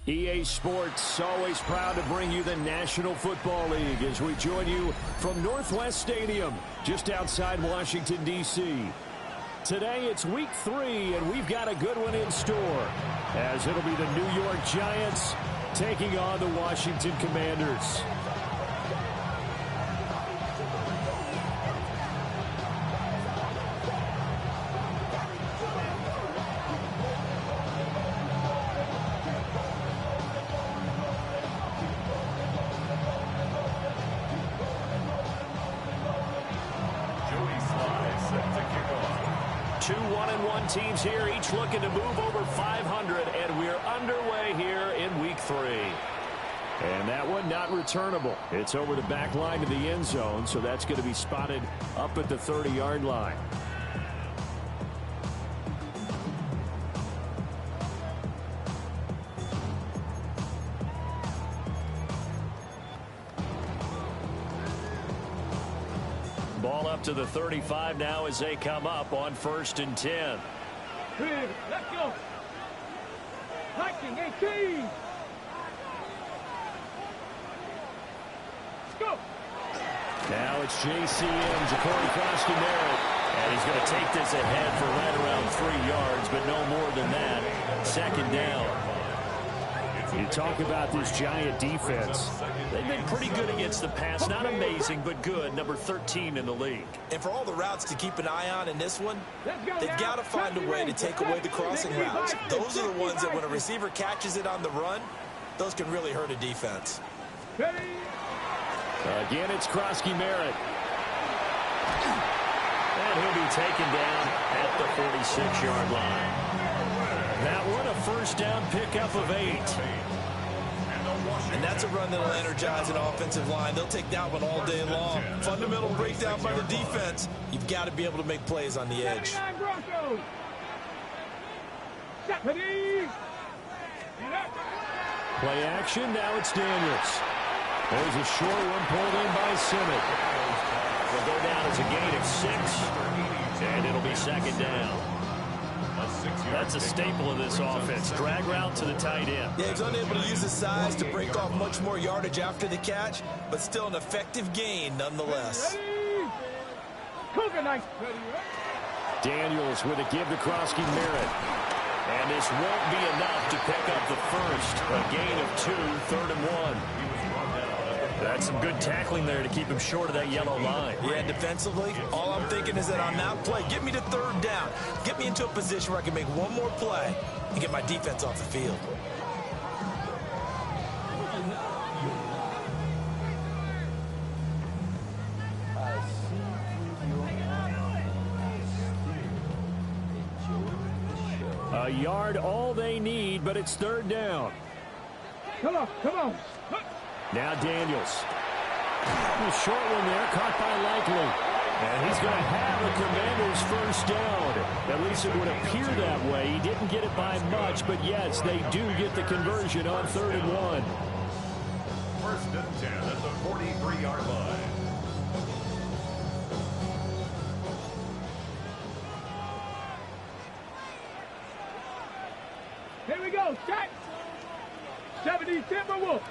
EA Sports, always proud to bring you the National Football League as we join you from Northwest Stadium, just outside Washington, D.C. Today, it's Week 3, and we've got a good one in store, as it'll be the New York Giants taking on the Washington Commanders. Two 1-1 teams here, each looking to move over 500, and we're underway here in Week 3. And that one not returnable. It's over the back line to the end zone, so that's going to be spotted up at the 30-yard line. Ball up to the 35 now as they come up on 1st and 10. Let's go. Hiking 18. Let's go. Now it's JCM, Ja'Cory Crosby-Merritt. And he's going to take this ahead for right around 3 yards, but no more than that. 2nd down. You talk about this Giant defense. They've been pretty good against the pass. Not amazing, but good. Number 13 in the league. And for all the routes to keep an eye on in this one, they've got to find a way to take away the crossing routes. Those are the ones that when a receiver catches it on the run, those can really hurt a defense. Again, it's Crosby-Merritt. And he'll be taken down at the 46-yard line. That one, a 1st down pickup of 8. And that's a run that'll energize an offensive line. They'll take that one all day long. Fundamental breakdown by the defense. You've got to be able to make plays on the edge. Play action, now it's Daniels. There's a short one pulled in by Simmons. Will go down as a gain of 6, and it'll be 2nd down. That's a staple of this offense. Drag route to the tight end. Yeah, he's unable to use his size to break off much more yardage after the catch, but still an effective gain nonetheless. Daniels with a give to Crosby-Merritt. And this won't be enough to pick up the first. A gain of 2, 3rd and 1. That's some good tackling there to keep him short of that yellow line. Yeah, defensively, all I'm thinking is that on that play, get me to 3rd down. Get me into a position where I can make one more play and get my defense off the field. A yard all they need, but it's 3rd down. Come on, come on. Now Daniels. A short one there, caught by Likely. And he's going to have a Commanders 1st down. At least it would appear that way. He didn't get it by much, but yes, they do get the conversion on 3rd and 1. 1st and 10 at the 43-yard line. Here we go, shot. 70 Timberwolves.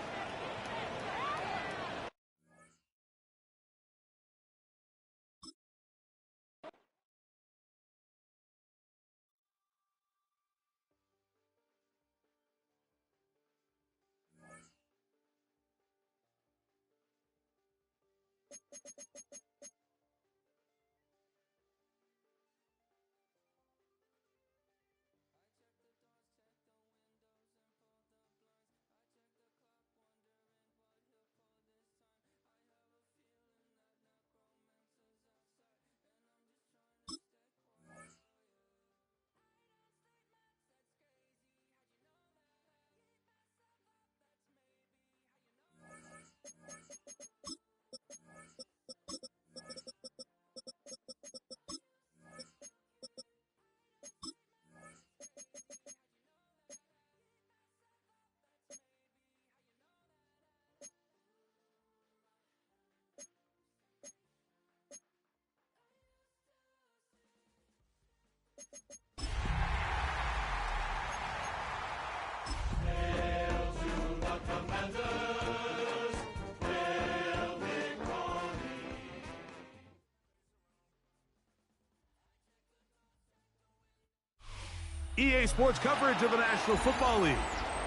EA Sports coverage of the National Football League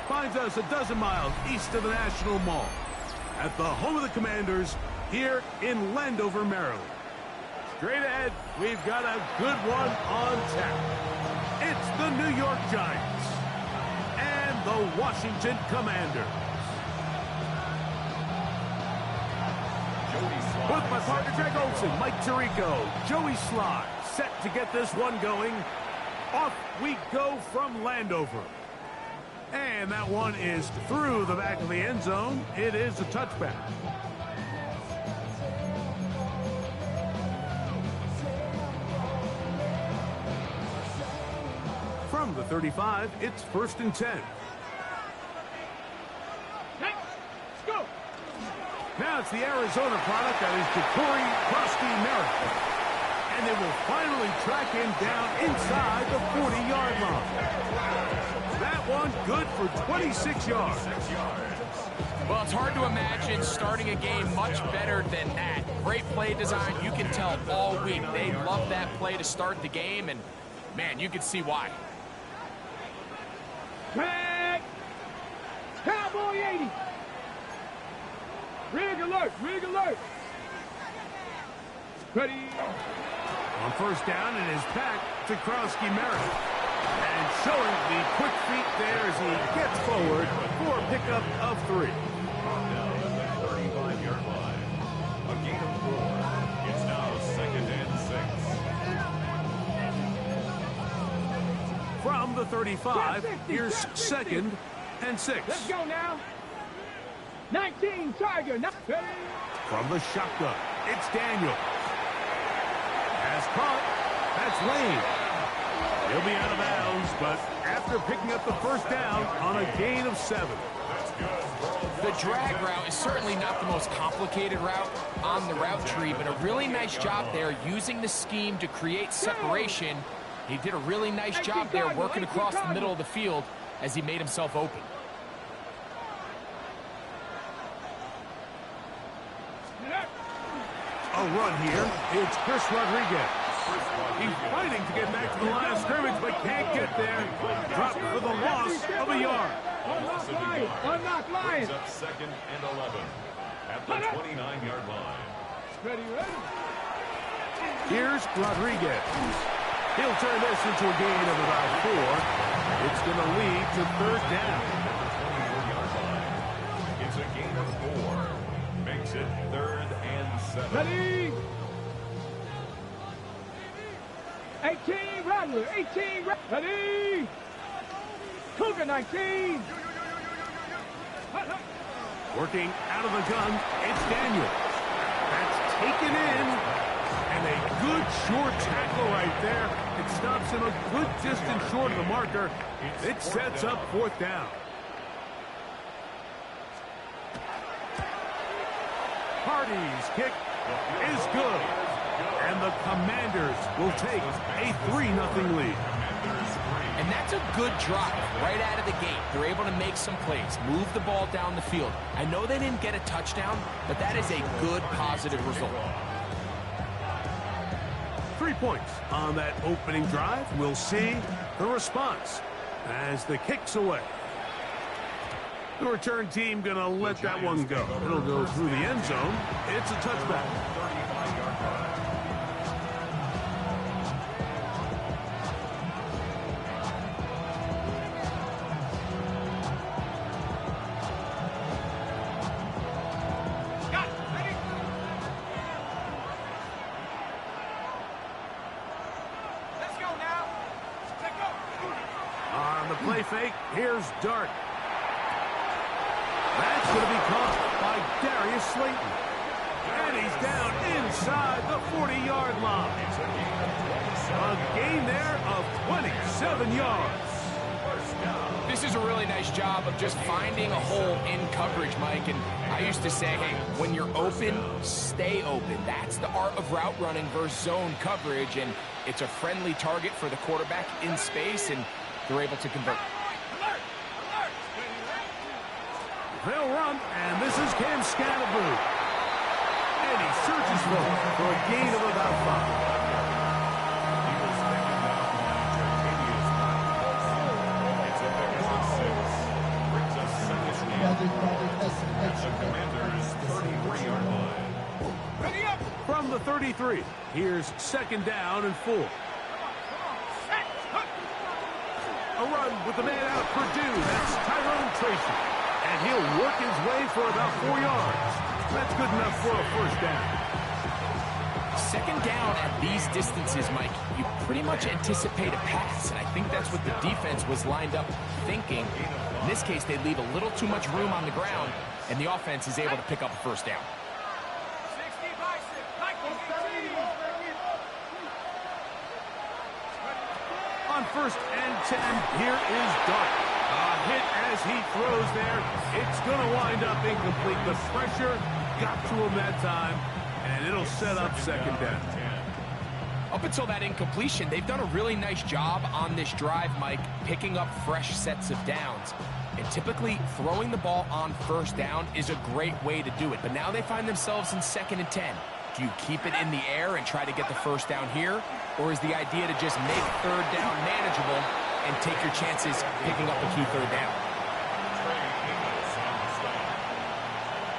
finds us a dozen miles east of the National Mall at the home of the Commanders here in Landover, Maryland. Straight ahead, we've got a good one on tap. It's the New York Giants and the Washington Commanders. With my partner, Greg Olson, Mike Tirico, Joey Sly, set to get this one going. Off we go from Landover. And that one is through the back of the end zone. It is a touchback. From the 35, it's 1st and 10. Let's go. Now it's the Arizona product that is Ja'Cory Merrick. And they will finally track him down inside the 40-yard line. That one good for 26 yards. Well, it's hard to imagine starting a game much better than that. Great play design. You can tell all week they love that play to start the game, and, man, you can see why. Tag. Cowboy 80. Rig alert. Rig alert. Ready. On 1st down, it is back to Merrick. And showing the quick feet there as he gets forward for a pickup of 3. Down at the 35-yard line. A gain of 4. It's now 2nd and 6. From the 35, here's 2nd and 6. Let's go now. 19 Tiger. From the shotgun, it's Daniel. Has caught. That's Lane. He'll be out of bounds, but after picking up the 1st down on a gain of 7. The drag route is certainly not the most complicated route on the route tree, but a really nice job there using the scheme to create separation. He did a really nice job there working across the middle of the field as he made himself open. A run here. It's Chris Rodriguez. He's fighting to get back to the line of scrimmage, but can't get there. Dropped for the loss of a yard. Unlock Lions. Brings up 2nd and 11 at the 29-yard line. Ready, ready. Here's Rodriguez. He'll turn this into a gain of about 4. It's going to lead to 3rd down. It's a gain of 4. Makes it 3rd and 7. Ready. 18 Rattler. 18 ready. Cougar 19. Working out of the gun, it's Daniel. That's taken in. And a good short tackle right there. It stops him a good distance short of the marker. It sets up 4th down. Hardy's kick is good. And the Commanders will take a 3-0 lead. And that's a good drive right out of the gate. They're able to make some plays, move the ball down the field. I know they didn't get a touchdown, but that is a good, positive result. 3 points on that opening drive. We'll see the response as the kick's away. The return team going to let that one go. It'll go through the end zone. It's a touchback. 35-yard line. Play fake. Here's Dart. That's going to be caught by Darius Slayton. And he's down inside the 40-yard line. A gain there of 27 yards. This is a really nice job of just finding a hole in coverage, Mike. And I used to say, hey, when you're open, stay open. That's the art of route running versus zone coverage. And it's a friendly target for the quarterback in space, and they're able to convert. They'll run, and this is Cam Scatterboo. And he searches for a gain of about 5. the Commanders' 33-yard line. Ready up. From the 33, here's second down and 4. A run with the man out of Purdue. That's Tyrone Tracy. And he'll work his way for about 4 yards. That's good enough for a first down. Second down at these distances, Mike, you pretty much anticipate a pass, and I think that's what the defense was lined up thinking. In this case, they leave a little too much room on the ground, and the offense is able to pick up a first down. On first and 10, here is Dart. A hit as he throws there. It's going to wind up incomplete. The pressure got to him that time, and it'll set up second down. Up until that incompletion, they've done a really nice job on this drive, Mike, picking up fresh sets of downs. And typically, throwing the ball on first down is a great way to do it. But now they find themselves in second and 10. Do you keep it in the air and try to get the first down here? Or is the idea to just make third down manageable and take your chances picking up a key third down?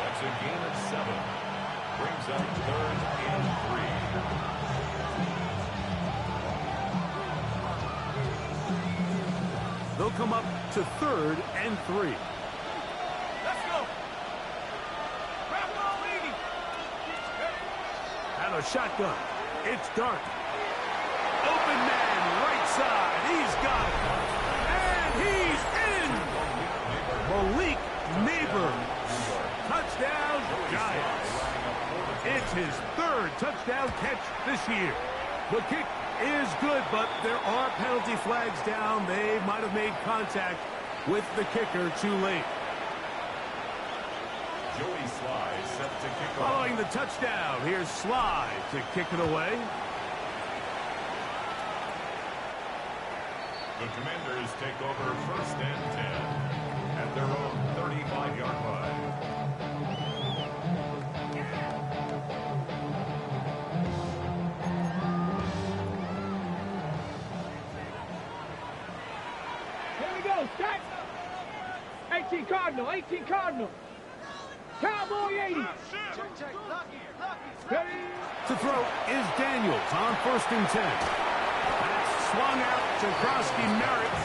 That's a gain of 7. Brings up 3rd and 3. They'll come up to 3rd and 3. Let's go. Grab ball, lady. Out of shotgun. It's Dart. Open man, right side. He's got it. And he's in. Malik Neighbors. Touchdown, Giants. It's his 3rd touchdown catch this year. The kick is good, but there are penalty flags down. They might have made contact with the kicker too late. Joey Sly set to kick off. Following the touchdown, here's Sly to kick it away. The Commanders take over 1st and 10 at their own 35-yard line. Here we go. Set. 18 Cardinal. 18 Cardinal. Cowboy 80. Ready. To throw is Daniels on 1st and 10. That's swung out to Krosky Merritt.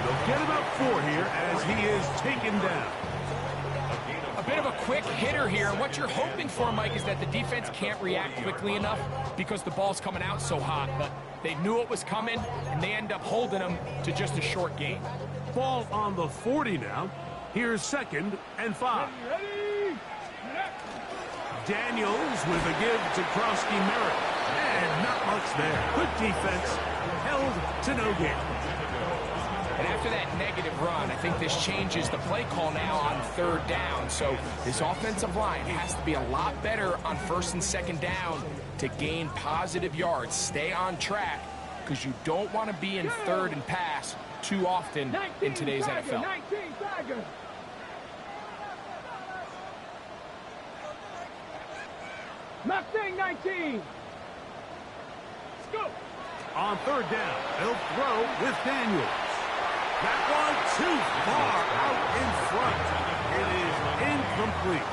They'll get about 4 here as he is taken down. A bit of a quick hitter here, and what you're hoping for, Mike, is that the defense can't react quickly enough because the ball's coming out so hot, but they knew it was coming, and they end up holding them to just a short gain. Ball on the 40 now. Here's 2nd and 5. Ready. Daniels with a give to Krosky Merritt. And not much there. Good defense. Held to no gain. And after that negative run, I think this changes the play call now on 3rd down. So this offensive line has to be a lot better on 1st and 2nd down to gain positive yards. Stay on track because you don't want to be in 3rd and pass too often in today's NFL. 19 Tiger. Mustang 19. Let's go. On 3rd down, they'll throw with Daniels. That one too far out in front. It is incomplete.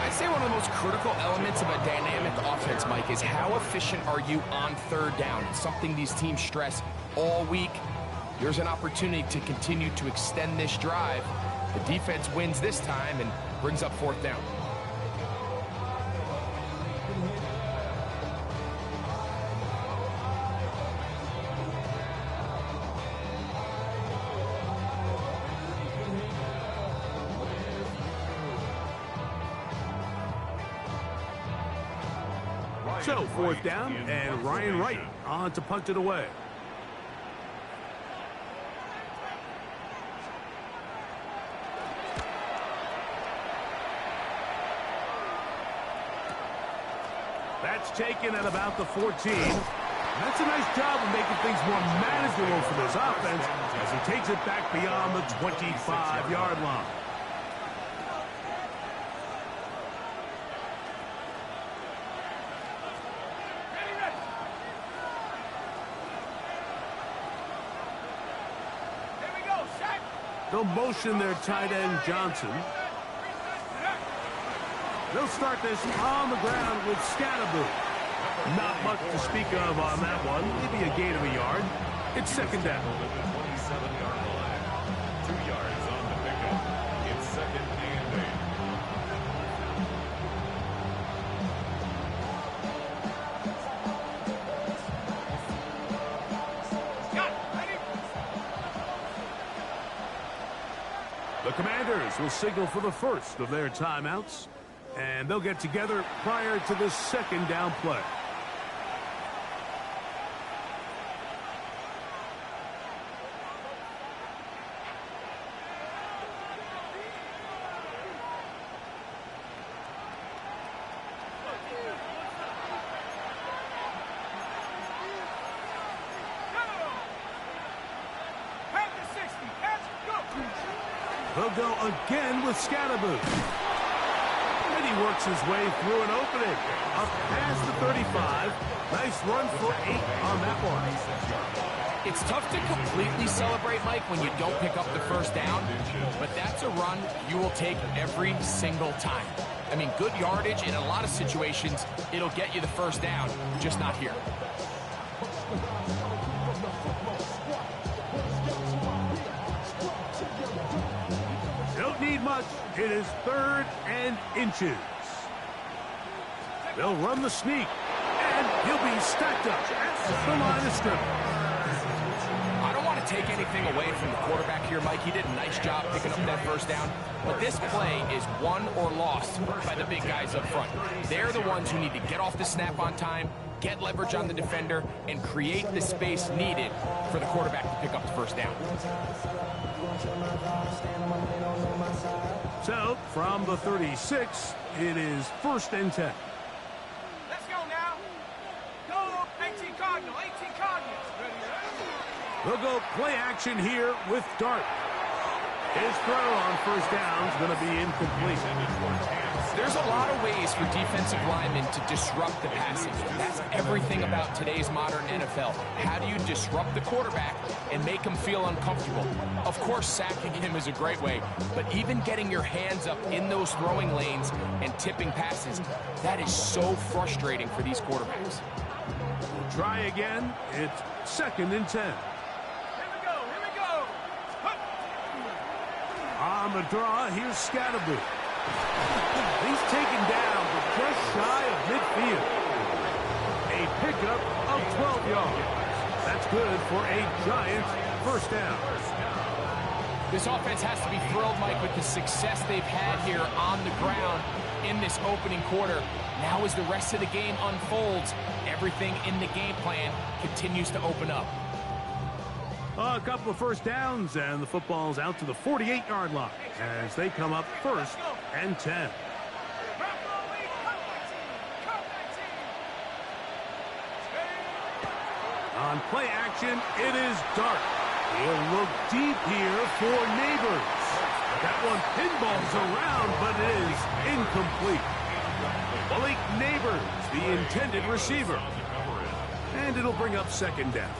I'd say one of the most critical elements of a dynamic offense, Mike, is how efficient are you on 3rd down? It's something these teams stress all week. Here's an opportunity to continue to extend this drive. The defense wins this time and brings up 4th down. So 4th down, and Ryan Wright on to punt it away. That's taken at about the 14. That's a nice job of making things more manageable for this offense as he takes it back beyond the 25-yard line. They'll motion their tight end Johnson. They'll start this on the ground with Scatterboo. Not much to speak of on that one. Maybe a gain of a yard. It's second down. 27-yard line. 2 yards on the pickup. It's second and 8. The Commanders will signal for the first of their timeouts, and they'll get together prior to the second down play. They'll go again with Scatterboo. And he works his way through an opening. Up past the 35. Nice run for 8 on that one. It's tough to completely celebrate, Mike, when you don't pick up the first down, but that's a run you will take every single time. I mean, good yardage in a lot of situations, it'll get you the first down, just not here. Don't need much. It is 3rd and inches. They'll run the sneak, and he'll be stacked up at the line of scrimmage. I don't want to take anything away from the quarterback here, Mike. He did a nice job picking up that first down, but this play is won or lost by the big guys up front. They're the ones who need to get off the snap on time, get leverage on the defender, and create the space needed for the quarterback to pick up the first down. So, from the 36, it is 1st and 10. Let's go now. Go, 18 Cardinal, 18 Cardinals. They'll go play action here with Dart. His throw on first down is going to be incomplete. There's a lot of ways for defensive linemen to disrupt the passing game. That's everything about today's modern NFL. How do you disrupt the quarterback and make him feel uncomfortable? Of course, sacking him is a great way, but even getting your hands up in those throwing lanes and tipping passes, that is so frustrating for these quarterbacks. We'll try again. It's 2nd and 10. On the draw, here's Scatterboo. He's taken down, but just shy of midfield. A pickup of 12 yards. That's good for a Giants first down. This offense has to be thrilled, Mike, with the success they've had here on the ground in this opening quarter. Now as the rest of the game unfolds, everything in the game plan continues to open up. A couple of first downs, and the football's out to the 48-yard line as they come up 1st and 10. On play action, it is Dart. He'll look deep here for Neighbors. That one pinballs around, but it is incomplete. Malik Neighbors, the intended receiver. And it'll bring up 2nd down.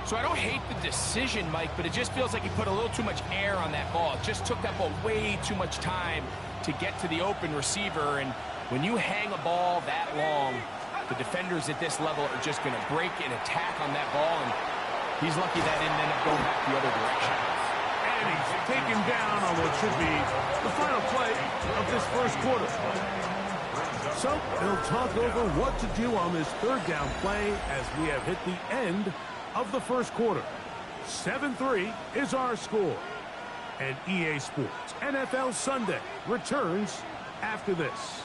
So I don't hate the decision, Mike, but it just feels like he put a little too much air on that ball. It just took that ball way too much time to get to the open receiver. And when you hang a ball that long, the defenders at this level are just going to break and attack on that ball. And he's lucky that didn't end up going back the other direction. And he's taken down on what should be the final play of this first quarter. So they'll talk over what to do on this 3rd down play as we have hit the end of the first quarter. 7-3 is our score. And EA Sports NFL Sunday returns after this.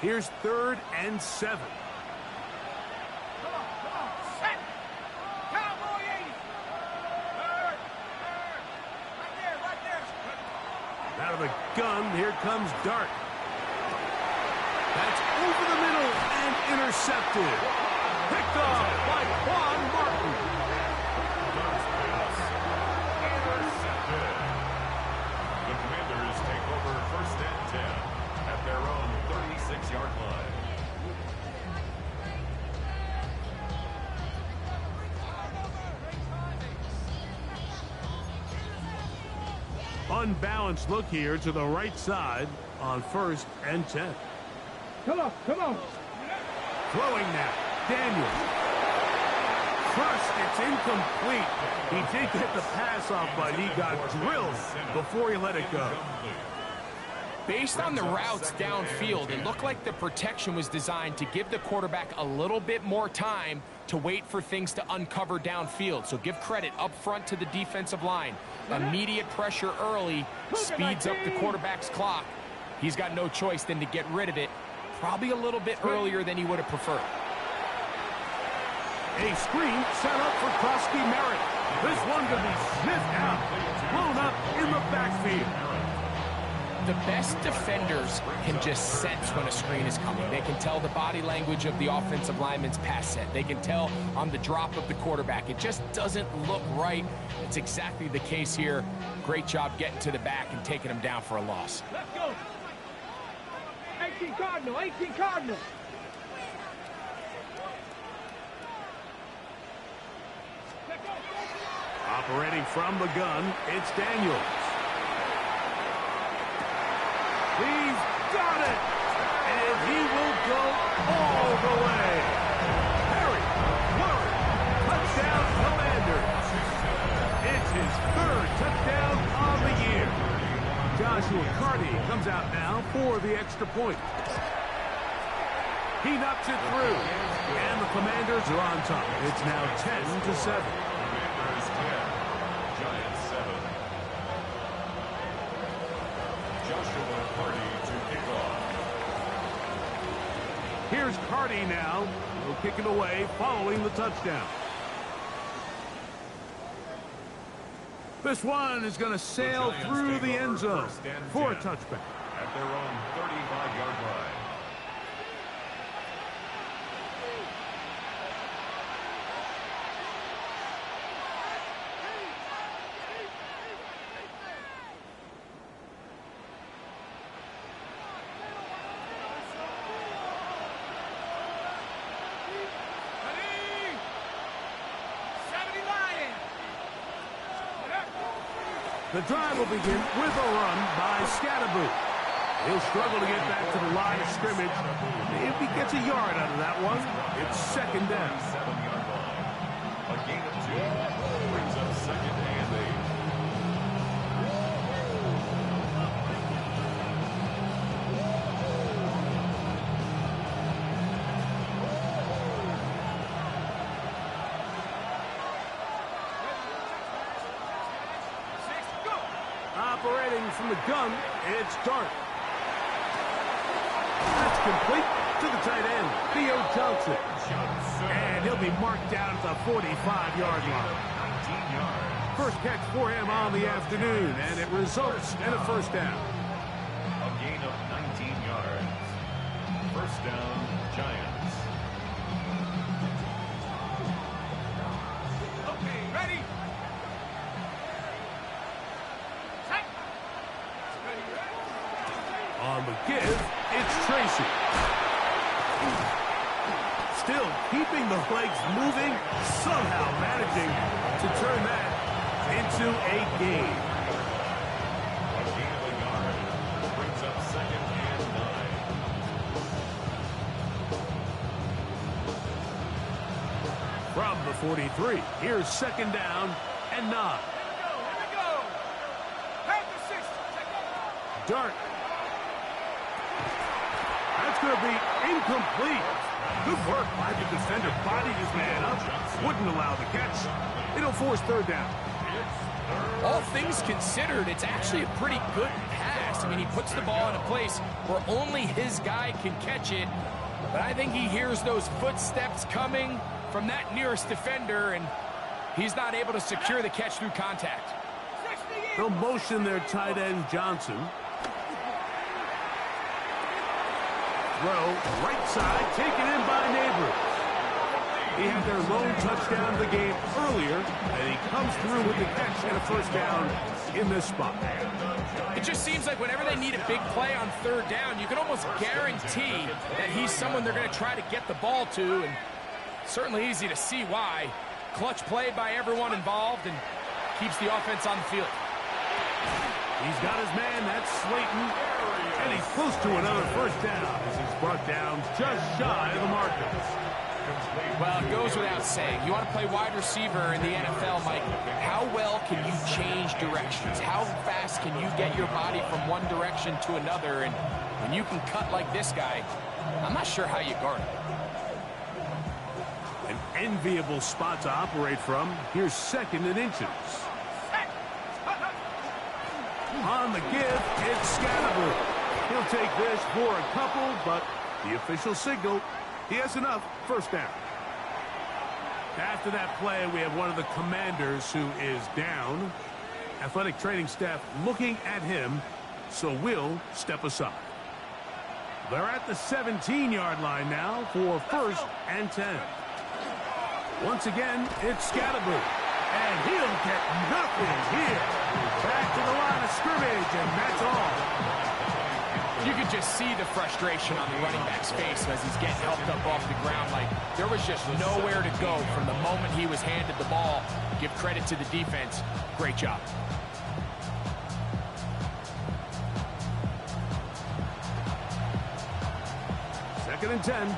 Here's 3rd and 7. Out of the gun, here comes Dart. That's over the middle and intercepted. Picked off by Juan Martin. Intercepted. The Commanders take over 1st and 10 at their own 36-yard line. unbalanced look here to the right side on 1st and 10. Come on, come on. Throwing now. Daniels. Crushed. It's incomplete. He did get the pass off, but he got drilled before he let it go. Based on the routes downfield, it looked like the protection was designed to give the quarterback a little bit more time to wait for things to uncover downfield. So give credit up front to the defensive line. Immediate pressure early speeds up the quarterback's clock. He's got no choice than to get rid of it, probably a little bit earlier than he would have preferred. A screen set up for Krusky Merritt. This one going to be sniffed out, blown up in the backfield. The best defenders can just sense when a screen is coming. They can tell the body language of the offensive lineman's pass set. They can tell on the drop of the quarterback. It just doesn't look right. It's exactly the case here. Great job getting to the back and taking him down for a loss. Let's go. 18 Cardinal, 18 Cardinal. Operating from the gun, it's Daniels. He's got it! And he will go all the way. Harry Murray, touchdown Commanders. It's his 3rd touchdown of the year. Joshua Carty comes out now for the extra point. He knocks it through. And the Commanders are on top. It's now 10-7. Commanders 10, Giants 7. Joshua Carty to kick off. Here's Carty now. He'll kick it away following the touchdown. This one is going to sail through the end zone for a touchback. At their own 35-yard line. The drive will begin with a run by Scatterboot. He'll struggle to get back to the line of scrimmage. If he gets a yard out of that one, it's 2nd down. 7-yard line. A gain of 2 brings up 2nd and 8. Operating from the gun, it's Dart. That's complete to the tight end, Theo Johnson. And he'll be marked down at the 45-yard line. 19 yards. First catch for him on the afternoon, and it results in a 1st down. A gain of 19 yards. 1st down, Giants. Okay, ready? On the give, it's Tracy. Still keeping the legs moving, somehow managing to turn that into a gain. A gain of a yard brings up 2nd and 9. From the 43, here's 2nd down and 9. Here we go. Have the 6. Dart. That's going to be incomplete. Good work by the defender. Bodied his man up. Wouldn't allow the catch. It'll force 3rd down. All things considered, it's actually a pretty good pass. I mean, he puts the ball in a place where only his guy can catch it. But I think he hears those footsteps coming from that nearest defender, and he's not able to secure the catch through contact. They'll motion their tight end, Johnson. Throw, right side, taken in by Neighbors. He had their lone touchdown of the game earlier, and he comes through with the catch and a 1st down in this spot. It just seems like whenever they need a big play on 3rd down, you can almost guarantee that he's someone they're going to try to get the ball to, and certainly easy to see why. Clutch play by everyone involved and keeps the offense on the field. He's got his man. That's Slayton. And he's close to another first down as he's brought down just shy of the marker. Well, it goes without saying. You want to play wide receiver in the NFL, Mike. How well can you change directions? How fast can you get your body from one direction to another? And when you can cut like this guy, I'm not sure how you guard him. An enviable spot to operate from. Here's 2nd and inches. On the give, it's Scatterbury. He'll take this for a couple, but the official signal, he has enough. First down. After that play, we have one of the Commanders who is down. Athletic training staff looking at him, so we'll step aside. They're at the 17-yard line now for 1st and 10. Once again, it's Scatterbury. And he'll get nothing here. Back to the line of scrimmage, and that's all. You could just see the frustration on the running back's face as he's getting helped up off the ground. Like, there was just nowhere to go from the moment he was handed the ball. Give credit to the defense. Great job. Second and 10.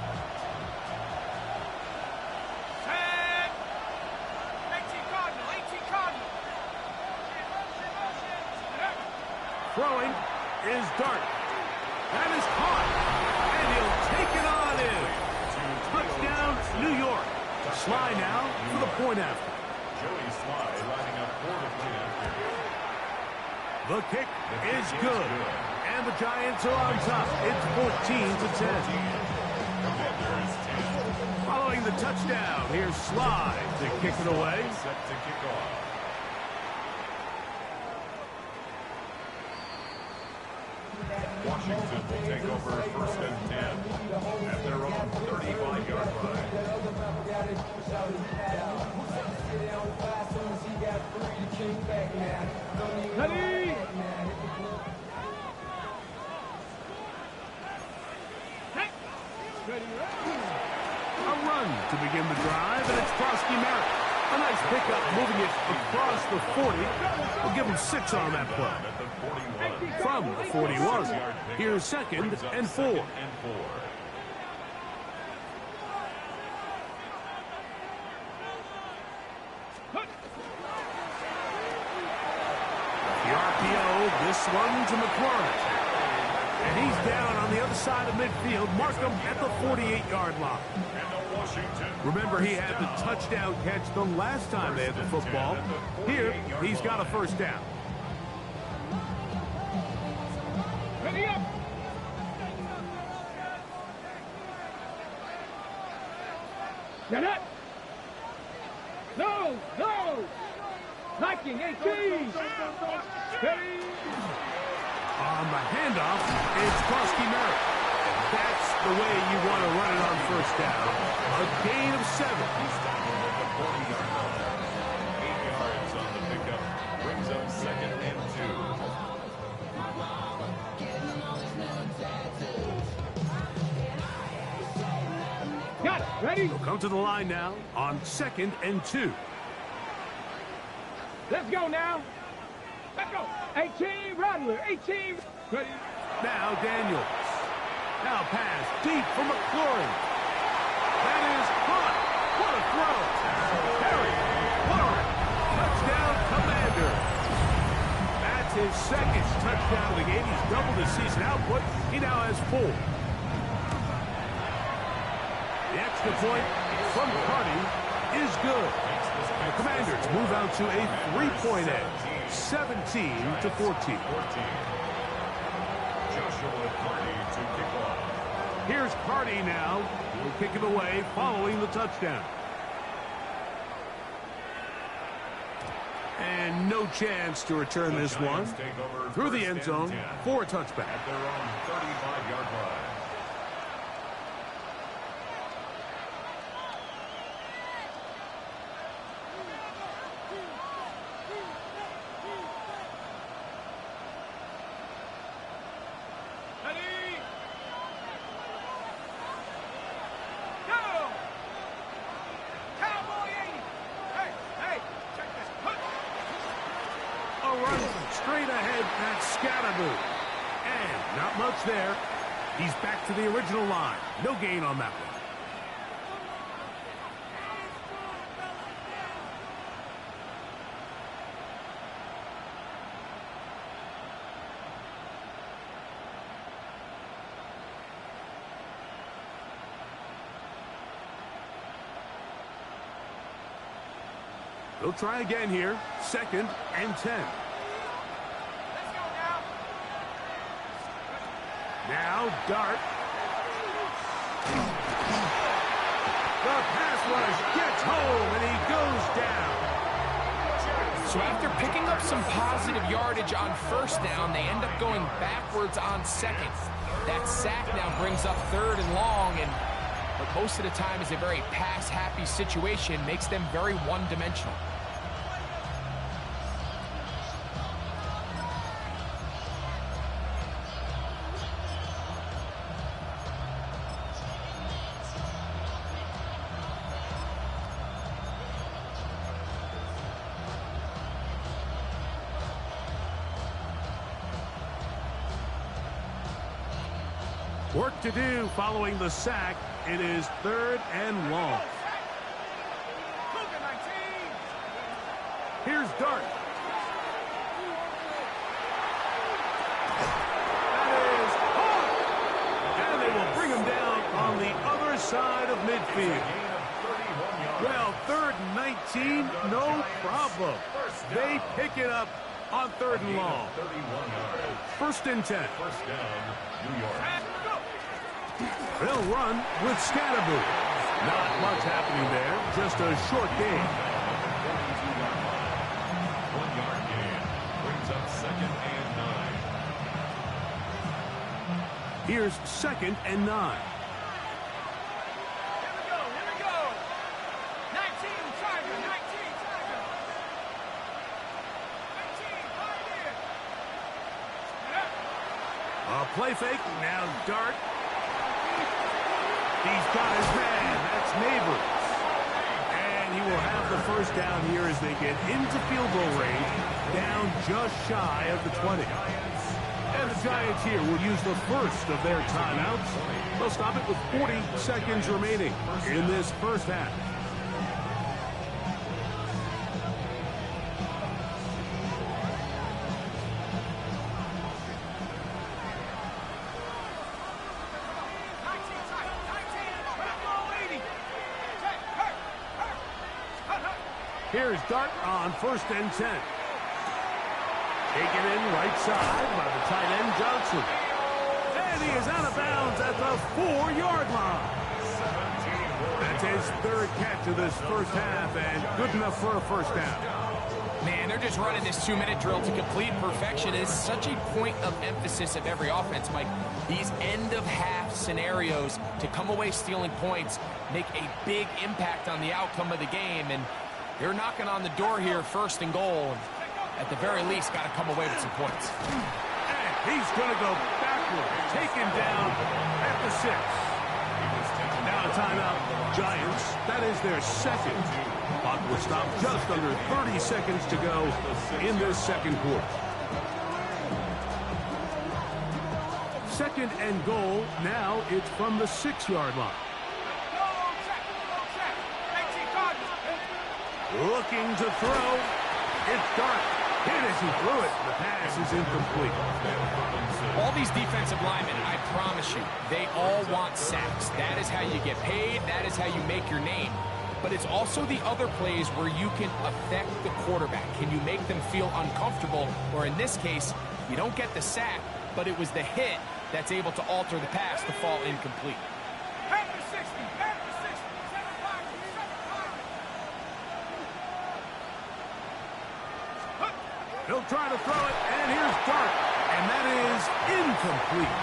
Throwing is Dart. That is caught. And he'll take it on in. Touchdown, New York. Sly now for the point after. Joey Sly lining up for the point after. The kick is good. And the Giants are on top. It's 14-10. Following the touchdown, here's Sly to kick it away. Set to kick off. Washington will take over 1st and 10 at their own 35-yard line. Ready? A run to begin the drive, and it's Krosky Merritt. A nice pickup, moving it across the 40. We'll give him 6 on that play. From the 41, here's 2nd and 4. The RPO, this one to McLaurin. And he's down on the other side of midfield. Mark him at the 48-yard line. Remember, he had the touchdown catch the last time they had the football. Here, he's got a first down. Ready up. Get up. No, no. Knocking 18. Ready. On the handoff, it's Krosky Merritt. That's the way you want to run it on first down. A gain of 7. 8 yards on the pickup. Brings up 2nd and 2. Got it. Ready? He'll come to the line now on 2nd and 2. Let's go now. Let's go. 18, Rattler. 18. Ready? Now Daniels. Now pass deep for McLaurin. That is caught. What a throw. Harry McLaurin. Touchdown, Commander. That's his 2nd touchdown of the game. He's doubled his season output. He now has 4. The extra point from Carney is good. The Commanders move out to a 3-point edge, 17-14. Joshua Carney to kick off. Here's Carney now. He'll kick it away following the touchdown. And no chance to return this one through the end zone for a touchback. At their own 35-yard line. straight ahead, that's Scatterboo. And not much there. He's back to the original line. No gain on that one. They'll try again here. 2nd and 10. Now Dart. The pass rush gets home, and he goes down. So after picking up some positive yardage on first down, they end up going backwards on second. That sack now brings up 3rd and long, and but most of the time is a very pass-happy situation, makes them very one-dimensional. Work to do following the sack. It is 3rd and long. Here's Dart. That is hard. And they will bring him down on the other side of midfield. Well, 3rd and 19, no problem. They pick it up on 3rd and long. 1st and 10. They'll run with Scatterboo. Not much happening there, just a short gain. 1-yard gain brings up 2nd and 9. Here's 2nd and 9. Here we go. 19, Tiger, 19, Tiger. 19, right here. A play fake, now Dart. He's got his man, that's Neighbors. And he will have the 1st down here as they get into field goal range, down just shy of the 20. And the Giants here will use the 1st of their timeouts. They'll stop it with 40 seconds remaining in this 1st half. Here's Dart on 1st and 10. Taken in right side by the tight end Johnson. And he is out of bounds at the 4-yard line. That's his 3rd catch of this 1st half, and good enough for a 1st down. Man, they're just running this 2-minute drill to complete perfection. It's such a point of emphasis of every offense, Mike. These end-of-half scenarios to come away stealing points make a big impact on the outcome of the game, and they're knocking on the door here, 1st and goal. At the very least, got to come away with some points. And he's going to go backward, taken down at the 6. Now a timeout, Giants. That is their 2nd. Clock will stop just under 30 seconds to go in this 2nd quarter. 2nd and goal. Now it's from the 6-yard line. Looking to throw. It's Dart. Hit as he threw it. The pass is incomplete. All these defensive linemen, I promise you, they all want sacks. That is how you get paid. That is how you make your name. But it's also the other plays where you can affect the quarterback. Can you make them feel uncomfortable? Or in this case, you don't get the sack, but it was the hit that's able to alter the pass to fall incomplete. He'll try to throw it, and here's Dart, and that is incomplete.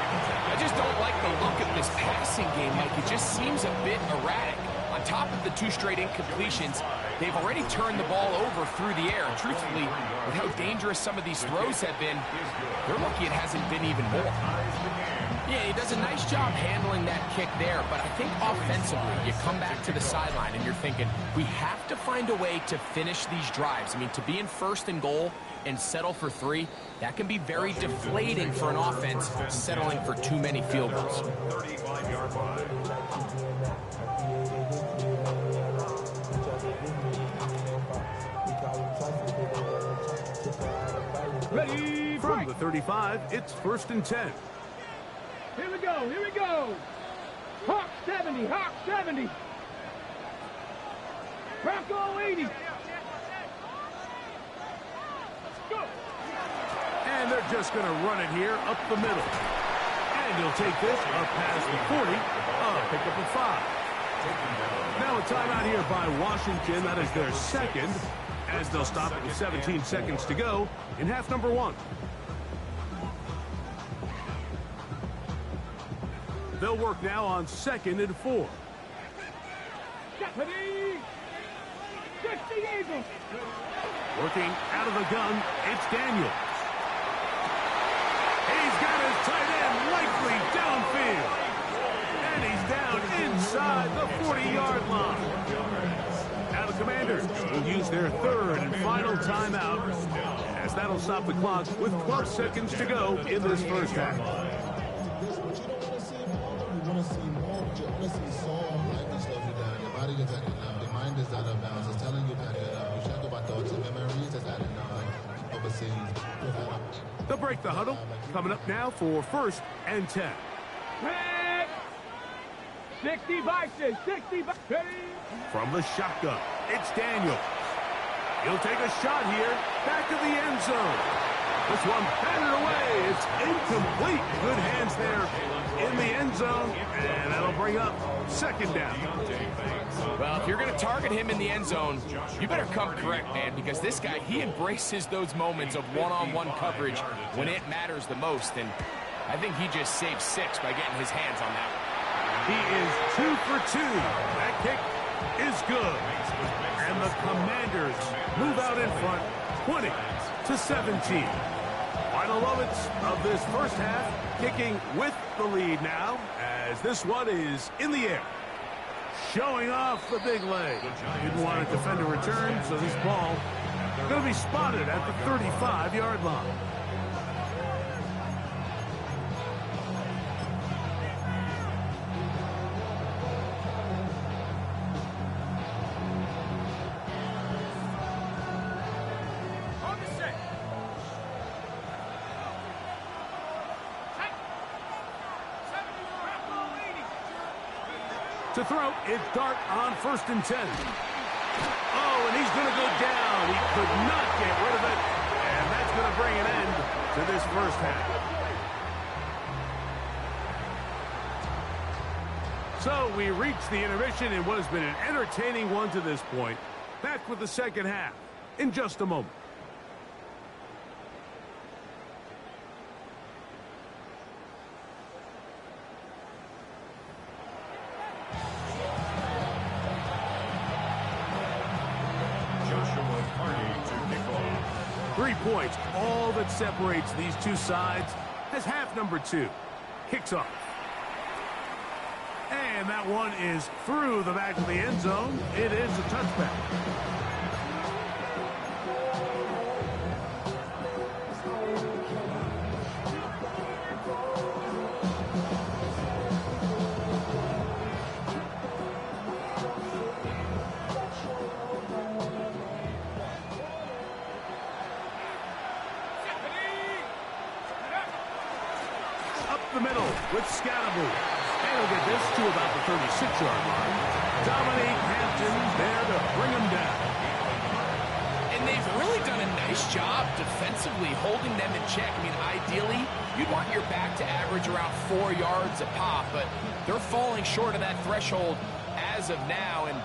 I just don't like the look of this passing game, Mike. It just seems a bit erratic. On top of the 2 straight incompletions, they've already turned the ball over through the air. And truthfully, with how dangerous some of these throws have been, they're lucky it hasn't been even more. Yeah, he does a nice job handling that kick there, but I think offensively, you come back to the sideline and you're thinking, we have to find a way to finish these drives. I mean, to be in 1st and goal and settle for 3, that can be very deflating for an offense settling for too many field goals. 35-yard line. Ready, From the 35, it's 1st and 10. Here we go, here we go. Hawk 70, Hawk 70. Bronco 80. Go. And they're just going to run it here up the middle. And he'll take this up past the 40. Pick up a 5. Now a timeout here by Washington. That is their 2nd, as they'll stop it with 17 seconds to go in half number 1. They'll work now on 2nd and 4. Deputy. 60 Eagles. Working out of the gun, it's Daniels. He's got his tight end likely downfield. And he's down inside the 40-yard line. Now the Commanders will use their 3rd and final timeout, as that'll stop the clock with 12 seconds to go in this first half. They'll break the huddle. Coming up now for 1st and 10. Red. 60 boxes, 60 boxes. From the shotgun, it's Daniels. He'll take a shot here, back of the end zone. This one batted away. It's incomplete. Good hands there in the end zone, and that'll bring up 2nd down. Well, if you're going to target him in the end zone, you better come correct, man, because this guy, he embraces those moments of one-on-one coverage when it matters the most, and I think he just saved 6 by getting his hands on that one. He is 2 for 2. That kick is good. And the Commanders move out in front, 20-17. Final moments of this first half, kicking with the lead now, as this one is in the air. Showing off the big leg. Didn't want to defend a return, so this ball going to be spotted at the 35-yard line. To throw, it's Dart on 1st and 10. Oh, and he's going to go down. He could not get rid of it, and that's going to bring an end to this first half. So we reach the intermission in what has been an entertaining one to this point. Back with the second half in just a moment. Joshua Carney to kick off. 3 points, all that separates these two sides, as half number 2 kicks off. And that one is through the back of the end zone. It is a touchback. Up the middle with Scatterboot. And he'll get this to about the 36-yard line. Dominique Hampton there to bring him down. And they've really done a nice job defensively holding them in check. I mean, ideally, you'd want your back to average around 4 yards a pop, but they're falling short of that threshold as of now, and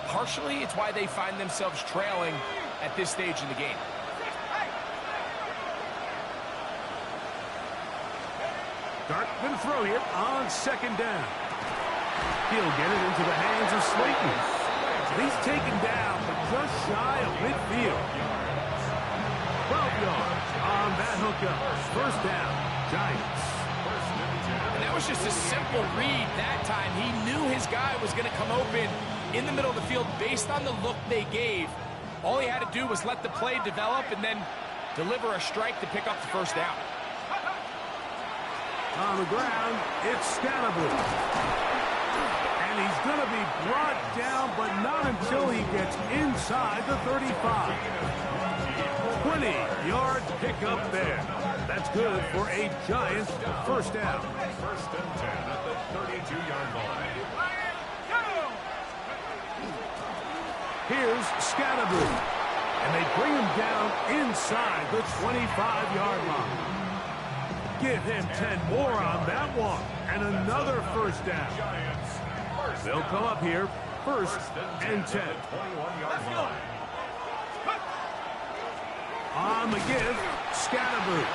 partially it's why they find themselves trailing at this stage in the game. Dart going to throw here on second down. He'll get it into the hands of Slayton. He's taken down, but just shy of midfield. 12 yards on that hookup. First down, Giants. And that that was just a simple read that time. He knew his guy was going to come open in the middle of the field based on the look they gave. All he had to do was let the play develop and then deliver a strike to pick up the first down. On the ground, it's Scatterboot. And he's going to be brought down, but not until he gets inside the 35. 20-yard pickup there. That's good for a Giants first down. First and 10 at the 32-yard line. Here's Scatterboot. And they bring him down inside the 25-yard line. Give him 10 more on that one. And another first down. They'll come up here first and 10. On the give, Scatterboot.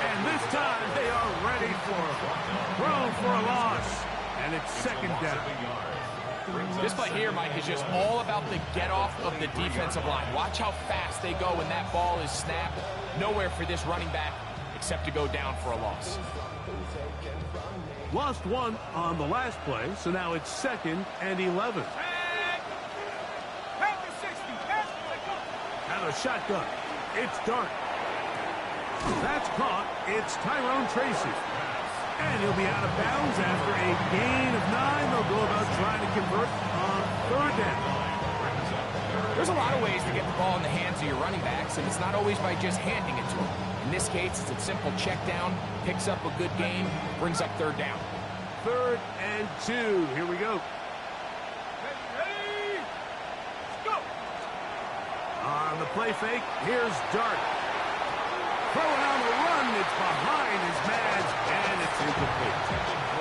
And this time they are ready for him. Thrown for a loss. And it's second down. This play here, Mike, is just all about the get-off of the defensive line. Watch how fast they go when that ball is snapped. Nowhere for this running back except to go down for a loss. Lost one on the last play, so now it's second and 11. And a shotgun. It's Dart. That's caught. It's Tyrone Tracy. And he'll be out of bounds after a gain of 9. They'll go about trying to convert on third down. There's a lot of ways to get the ball in the hands of your running backs, and it's not always by just handing it to them. In this case, it's a simple check down, picks up a good gain, brings up third down. Third and 2. Here we go. Ready? Let's go. On the play fake, here's Dart. Throwing on the run, it's behind his man, and it's incomplete.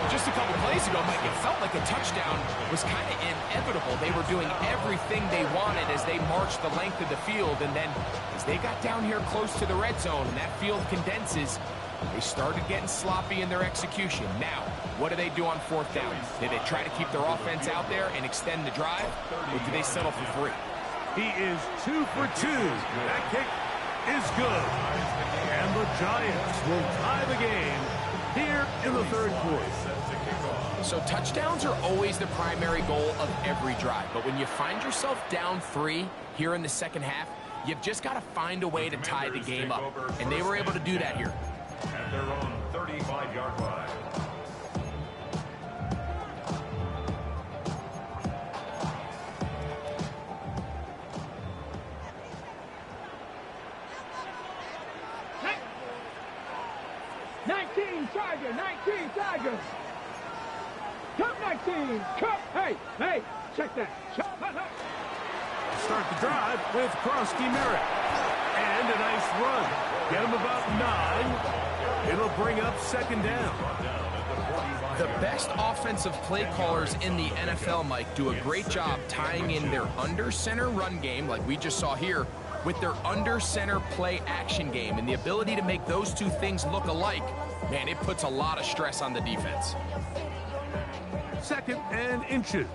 Just a couple plays ago, Mike, it felt like a touchdown was kind of inevitable. They were doing everything they wanted as they marched the length of the field, and then as they got down here close to the red zone and that field condenses, they started getting sloppy in their execution. Now, what do they do on fourth down? Do they try to keep their offense out there and extend the drive, or do they settle for 3? He is 2 for 2. That kick is good. And the Giants will tie the game here in the third quarter. So touchdowns are always the primary goal of every drive. But when you find yourself down 3 here in the second half, you've just got to find a way to tie the game up. And they were able to do that here. At their own 35-yard line. Tiger, 19 Tigers. Cup 19. Cup. Hey, hey, check that. Start the drive with Krosky Merritt. And a nice run. Get him about 9. It'll bring up second down. The best offensive play callers in the NFL, Mike, do a great job tying in their under-center run game, like we just saw here, with their under-center play action game. And the ability to make those two things look alike, man, it puts a lot of stress on the defense. Second and inches.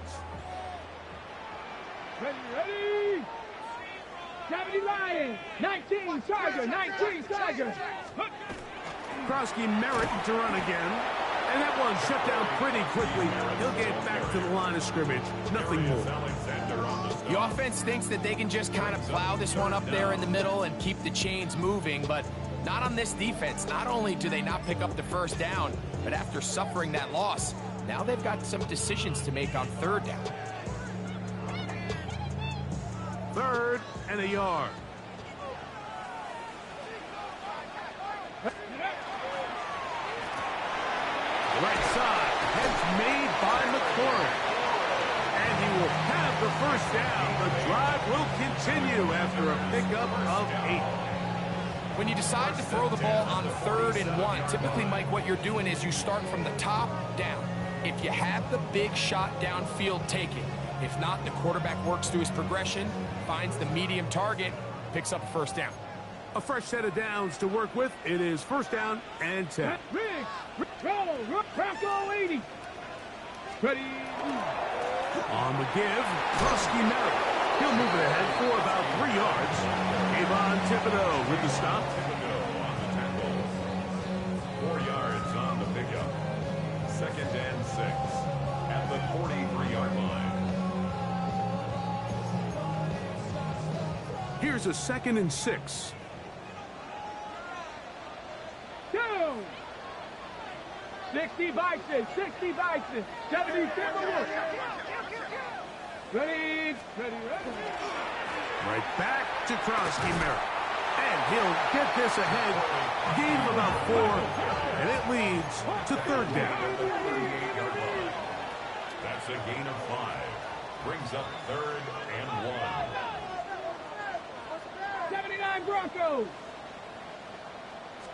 Ready? 70 Lions. 19 Tiger, 19 Tiger. Krosky Merritt to run again. And that one shut down pretty quickly. He'll get back to the line of scrimmage. Nothing more. The offense thinks that they can just kind of plow this one up there in the middle and keep the chains moving, but not on this defense. Not only do they not pick up the first down, but after suffering that loss, now they've got some decisions to make on third down. Third and a yard. Right side, heads made by McCoy. And he will have the first down. The drive will continue after a pickup of 8. When you decide to throw the ball on 3rd and 1, typically, Mike, what you're doing is you start from the top down. If you have the big shot downfield, take it. If not, the quarterback works through his progression, finds the medium target, picks up first down. A fresh set of downs to work with. It is first down and 10. Bronco 80. Ready? On the give, Krosky Merritt. He'll move it ahead for about 3 yards. Avon Thibodeau with the stop. Thibodeau on the tackle. 4 yards on the pickup. Second 43-yard line. Here's a 2nd and 6. 60 Bison, 60 Bison, 70 Timberwolves. Ready. Right back to Krosky Merritt. And he'll get this ahead. Gain of about 4. And it leads to 3rd down. That's a gain of 5. Brings up 3rd and 1. 79 Broncos.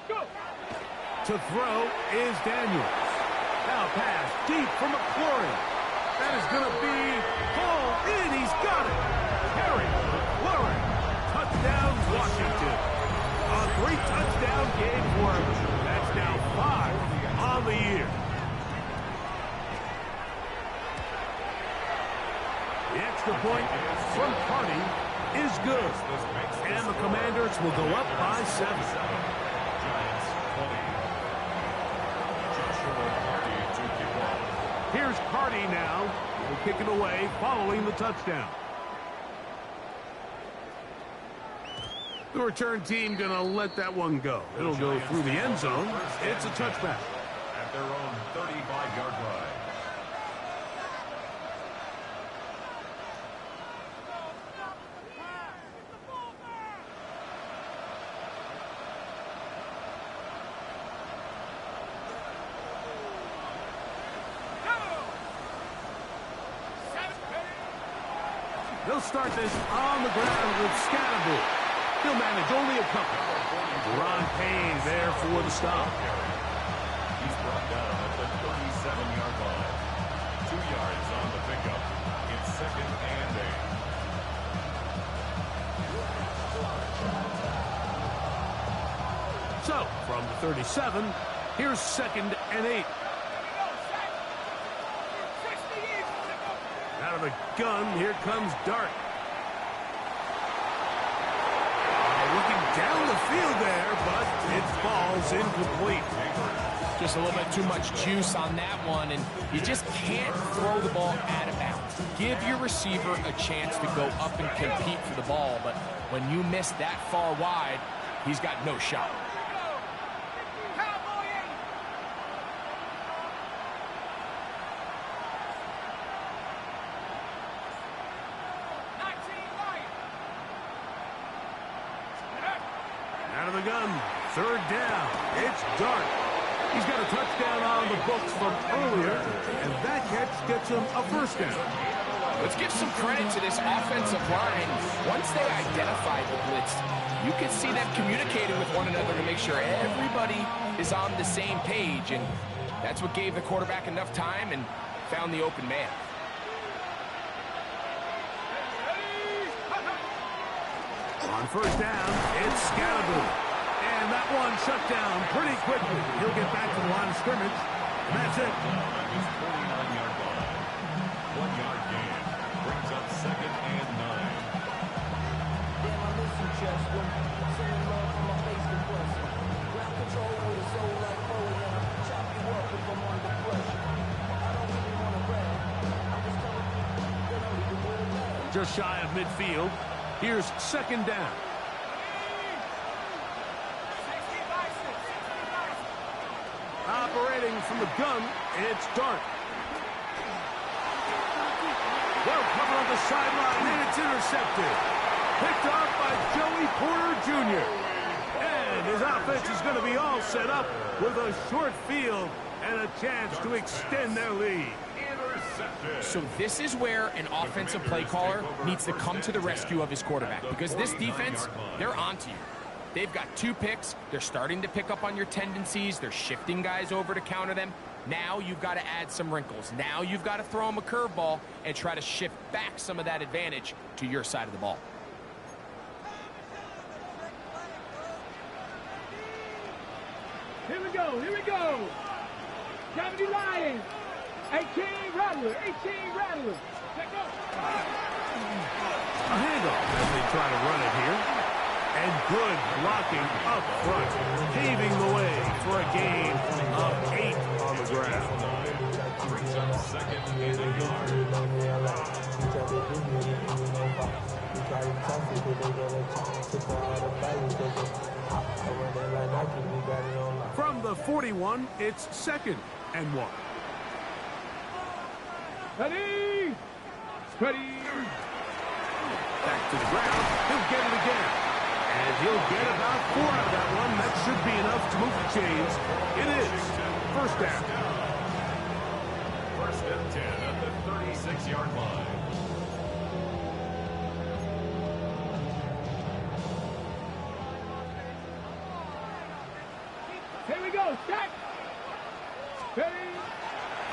Go. To throw is Daniels. Now pass deep from McClory. That is going to be hauled in. He's got it. Harry McClory. Touchdown, Washington. A 3-touchdown game for him. That's now 5 on the year. The extra point from Carney is good. And the Commanders will go up by 7. Giants 20. Here's Carney now. He'll kick it away following the touchdown. The return team going to let that one go. It'll go through the end zone. It's a touchback. At their own 35-yard line. They'll start this on the ground with Scatterbull. He'll manage only a couple. Ron Payne there for the stop. He's brought down at the 37-yard line. 2 yards on the pickup. It's 2nd and 8. So, from the 37, here's 2nd and 8. Out of the gun, here comes Dart. Looking down the field there, but it falls incomplete. Just a little bit too much juice on that one, and you just can't throw the ball out of bounds. Give your receiver a chance to go up and compete for the ball, but when you miss that far wide, he's got no shot. Out of the gun, 3rd down. It's Dart. He's got a touchdown on the books from earlier, and that catch gets him a 1st down. Let's give some credit to this offensive line. Once they identified the blitz, you could see them communicating with one another to make sure everybody is on the same page, and that's what gave the quarterback enough time and found the open man. On 1st down, it's Scatterbull. And that one shut down pretty quickly. He'll get back to the line of scrimmage, and that's it. His 49-yard line. 1-yard gain. Brings up 2nd and 9. Damn, I miss you, Chester. Sending love from my face compressor. Ground control with a soul like Bowie, and I'll chop you up if I'm under pressure. I don't even want to rap. I'm just telling you, they don't even want to laugh. Just shy of midfield. Here's 2nd down. Operating from the gun, it's Dart. Well covered on the sideline, and it's intercepted. Picked off by Joey Porter Jr. And his offense is going to be all set up with a short field and a chance to extend their lead. So this is where an offensive play caller needs to come to the rescue of his quarterback, because this defense, they're onto you. They've got 2 picks. They're starting to pick up on your tendencies. They're shifting guys over to counter them. Now you've got to add some wrinkles. Now you've got to throw them a curveball and try to shift back some of that advantage to your side of the ball. Here we go. 70 Lions. 18 Rattler. Check go. A handoff as they try to run it here. And good blocking up front, paving the way for a gain of 8 on the ground. Brings up second and a yard. From the 41, it's 2nd and 1. Ready? Ready? Back to the ground. He'll get it again. And he'll get about 4 out of that one. That should be enough to move the chains. It is first down. First and 10 at the 36-yard line. Here we go. Set. Ready?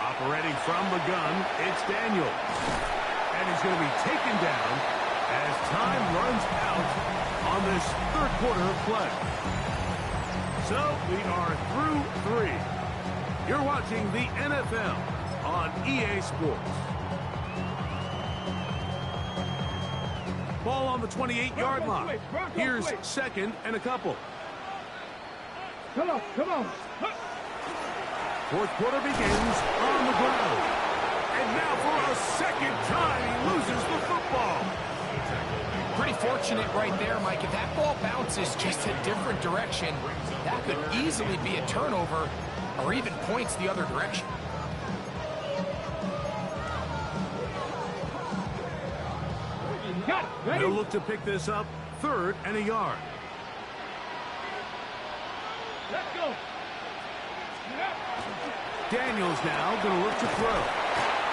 Operating from the gun, it's Daniel. And he's going to be taken down as time runs out on this third quarter of play. So we are through 3. You're watching the NFL on EA Sports. Ball on the 28-yard line. Here's 2nd and a couple. Come on, come on. Fourth quarter begins on the ground. And now for a second time, he loses the football. Pretty fortunate right there, Mike. If that ball bounces just a different direction, that could easily be a turnover or even points the other direction. Got it. Ready? They'll look to pick this up 3rd and a yard. Let's go. Daniels now going to look to throw.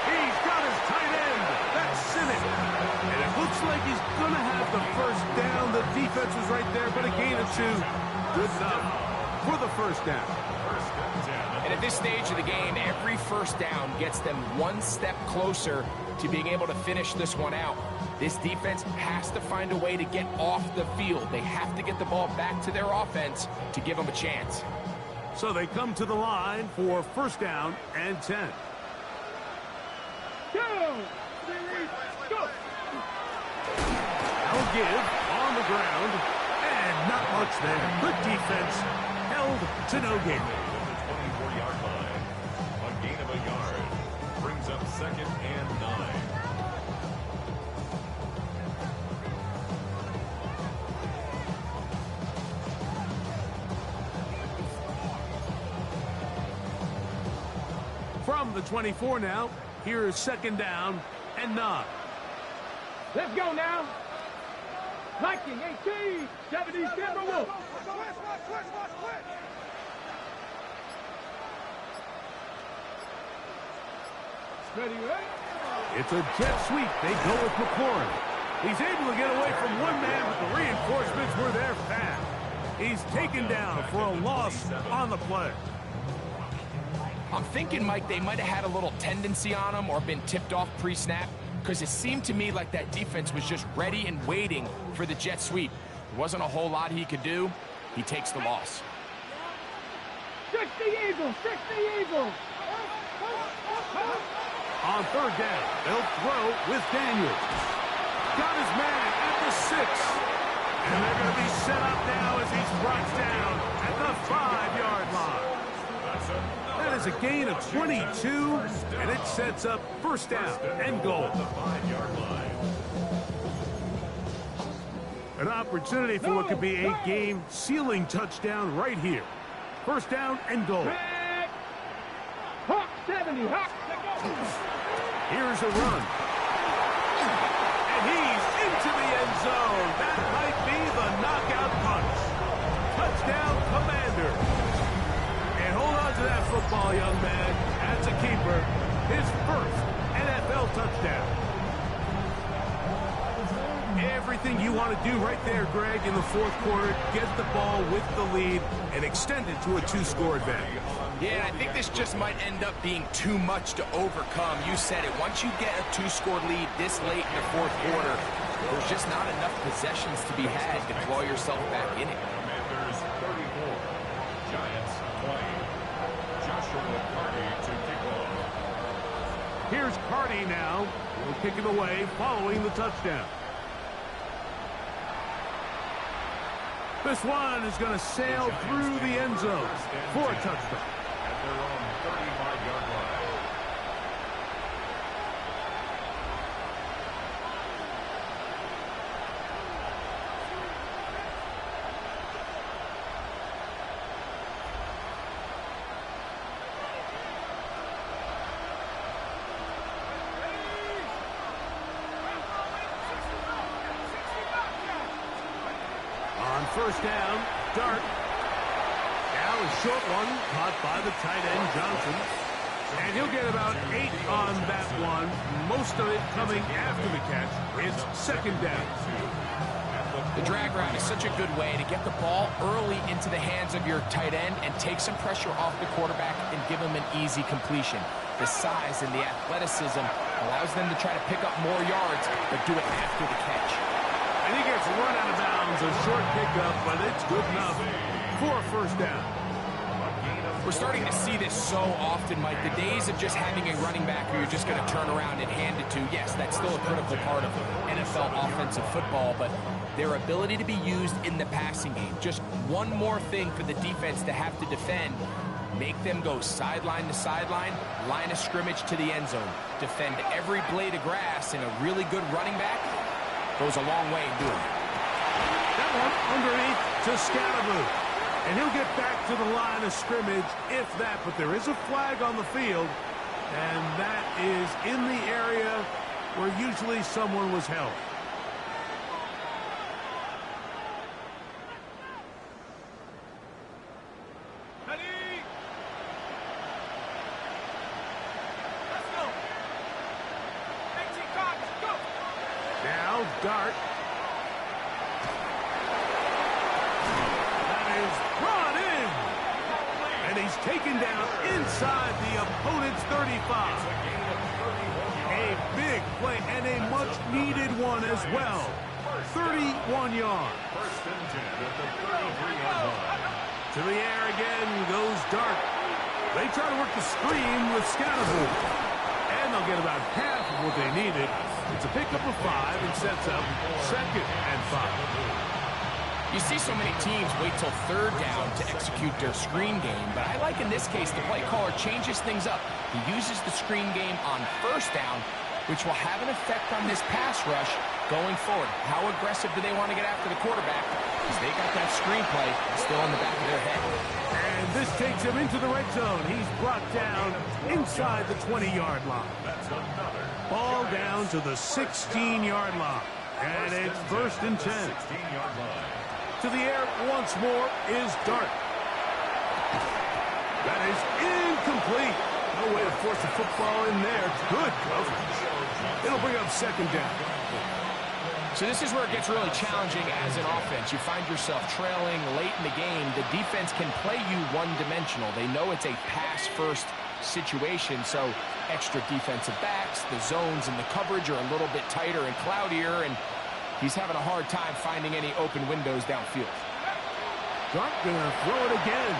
He's got his tight end. That's Simmons. And it looks like he's going to have the first down. The defense was right there, but a gain of 2. Good enough for the first down. First and 10. And at this stage of the game, every first down gets them one step closer to being able to finish this one out. This defense has to find a way to get off the field. They have to get the ball back to their offense to give them a chance. So they come to the line for first down and 10. Go. Go. I'll give on the ground. And not much there. Good defense. Held to no gain. The 24-yard line. A gain of a yard. Brings up 2nd and 9. From the 24 now, here's 2nd down and 9. Let's go now. Viking 18, 77 Wolf. Ready, right? It's a jet sweep. They go with McLaurin. He's able to get away from one man, but the reinforcements were there fast. He's taken down for a loss on the play. I'm thinking, Mike, they might have had a little tendency on him or been tipped off pre-snap, because it seemed to me like that defense was just ready and waiting for the jet sweep. There wasn't a whole lot he could do. He takes the loss. 60 Eagles, 60 Eagles. On 3rd down, they'll throw with Daniels. Got his man at the 6. And they're going to be set up now as he's brought down at the 5-yard line. That is a gain of 22, and it sets up first down and goal. The 5-yard line. An opportunity for what could be a game-sealing touchdown right here. First down and goal. Back. Hawk 70, Hawk. Here's a run. And he's into the end zone. That might be the knockout punch. Touchdown, Commander. And hold on to that football, young man. That's a keeper. His first NFL touchdown. Everything you want to do right there, Greg, in the fourth quarter. Get the ball with the lead and extend it to a 2-score advantage. Yeah, I think this just might end up being too much to overcome. You said it. Once you get a 2-score lead this late in the fourth quarter, there's just not enough possessions to be had to throw yourself back in it. Commanders 34, Giants 20. Joshua Carty to kick off. Here's Carty now. He'll kick it away following the touchdown. This one is going to sail through the end zone for a touchdown. At their own 35-yard line. first down. Dart. Now a short one caught by the tight end, Johnson. And he'll get about 8 on that one. Most of it coming after the catch. It's second down. The drag route is such a good way to get the ball early into the hands of your tight end and take some pressure off the quarterback and give him an easy completion. The size and the athleticism allows them to try to pick up more yards, but do it after the catch. And he gets run out of bounds, a short pickup, but it's good enough for a first down. We're starting to see this so often, Mike. The days of just having a running back who you're just going to turn around and hand it to, yes, that's still a critical part of NFL offensive football, but their ability to be used in the passing game. Just one more thing for the defense to have to defend. Make them go sideline to sideline, line of scrimmage to the end zone. Defend every blade of grass, and a really good running back goes a long way in doing it. That one underneath to Scatteroo. And he'll get back to the line of scrimmage, if that. But there is a flag on the field, and that is in the area where usually someone was held. Now, Dart. That is brought in. And he's taken down inside the opponent's 35. A big play and a much-needed one as well. 31 yards. To the air again goes Dart. They try to work the screen with Scatteroo. And they'll get about half of what they needed. It's a pickup of 5 and sets up 2nd and 5. You see so many teams wait till third down to execute their screen game, but I like in this case the play caller changes things up. He uses the screen game on first down, which will have an effect on this pass rush going forward. How aggressive do they want to get after the quarterback? Because they got that screenplay still in the back of their head. And this takes him into the red zone. He's brought down inside the 20-yard line. Ball down to the 16-yard line. And it's 1st and 10. To the air once more is Dart. That is incomplete. No way to force the football in there. Good coverage. It'll bring up 2nd down. So this is where it gets really challenging as an offense. You find yourself trailing late in the game. The defense can play you one-dimensional. They know it's a pass-first situation, so extra defensive backs, the zones and the coverage are a little bit tighter and cloudier, and he's having a hard time finding any open windows downfield. Dart gonna throw it again.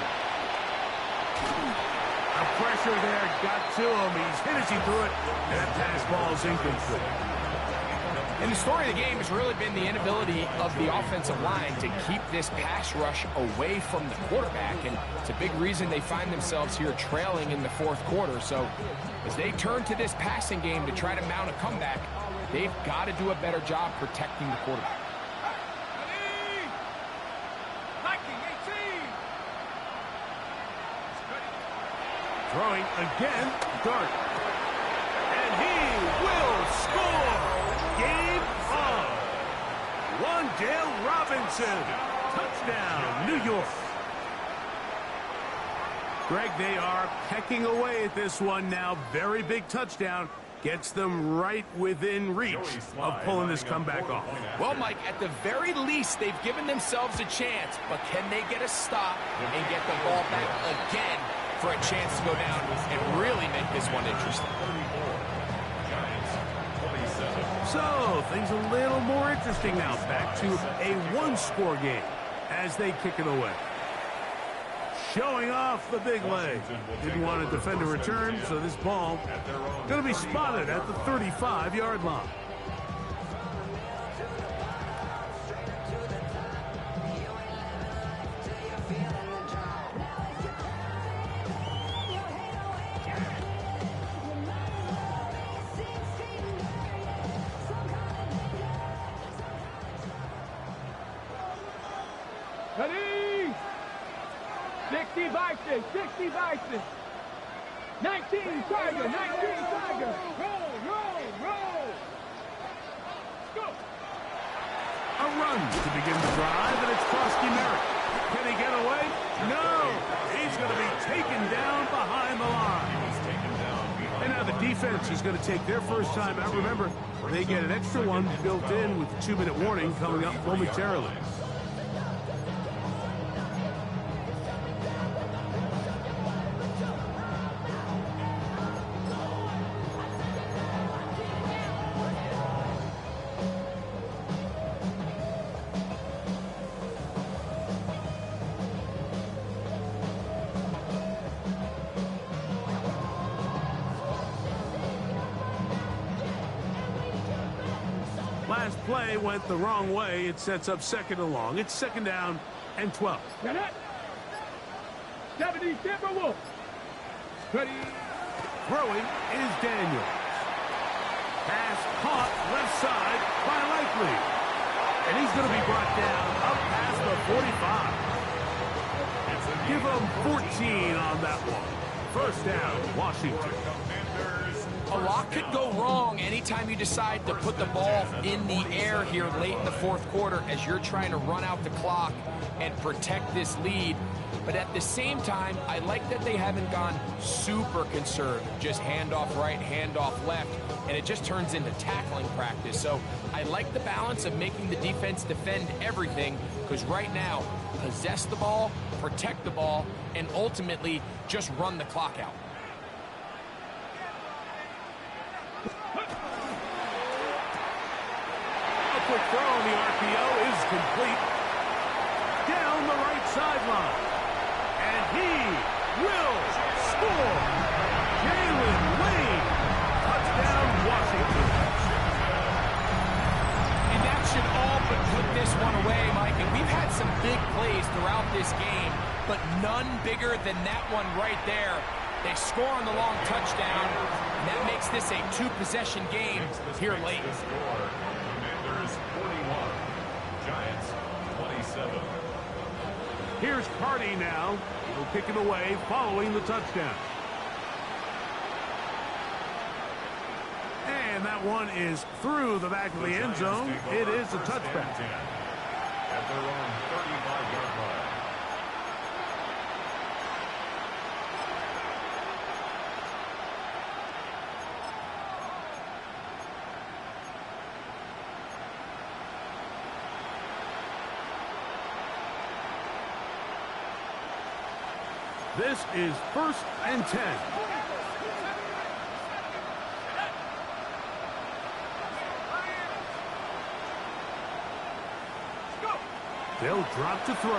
The pressure there got to him. He's hit as he threw it, and that pass ball's incomplete. And the story of the game has really been the inability of the offensive line to keep this pass rush away from the quarterback, and it's a big reason they find themselves here trailing in the 4th quarter. So as they turn to this passing game to try to mount a comeback, they've got to do a better job protecting the quarterback. Throwing again, Dart. And he will score! Game on! Wan'Dale Robinson. Touchdown, New York. Greg, they are pecking away at this one now. Very big touchdown. Gets them right within reach of pulling this comeback off. Well, Mike, at the very least, they've given themselves a chance, but can they get a stop and get the ball back again for a chance to go down and really make this one interesting? So, things a little more interesting now. Back to a one-score game as they kick it away. Showing off the big leg. Didn't want to defend a return, so this ball going to be spotted at the 35-yard line. Ready? 60 Bison, 60 Bison. 19 Tiger, 19 Tiger. Roll, roll, roll. Go. A run runs to begin the drive, and it's Krusty Merritt. Can he get away? No! He's going to be taken down behind the line. And now the defense is going to take their first time out. Remember, they get an extra one built in with the 2-minute warning coming up momentarily. Last play went the wrong way. It sets up second and long. It's second down and 12. Get it. 70 Timberwolves. Ready. Throwing is Daniels. Pass caught left side by Likely. And he's going to be brought down up past the 45. Give him 14 on that one. First down, Washington. A lot could go wrong anytime you decide to put the ball in the air here late in the fourth quarter as you're trying to run out the clock and protect this lead. But at the same time, I like that they haven't gone super conservative, just handoff right, handoff left, and it just turns into tackling practice. So I like the balance of making the defense defend everything, because right now, possess the ball, protect the ball, and ultimately just run the clock out. Quick throw on the RPO is complete. Down the right sideline. And he will score. Jalen Lane. Touchdown, Washington. And that should all but put this one away, Mike. And we've had some big plays throughout this game, but none bigger than that one right there. They score on the long touchdown, and that makes this a two-possession game here late. Commanders 41, Giants 27. Here's Cardi now. He'll kick it away following the touchdown. And that one is through the back of the end zone. It is a touchback. At their own 35-yard line. This is 1st and 10. They'll drop to throw.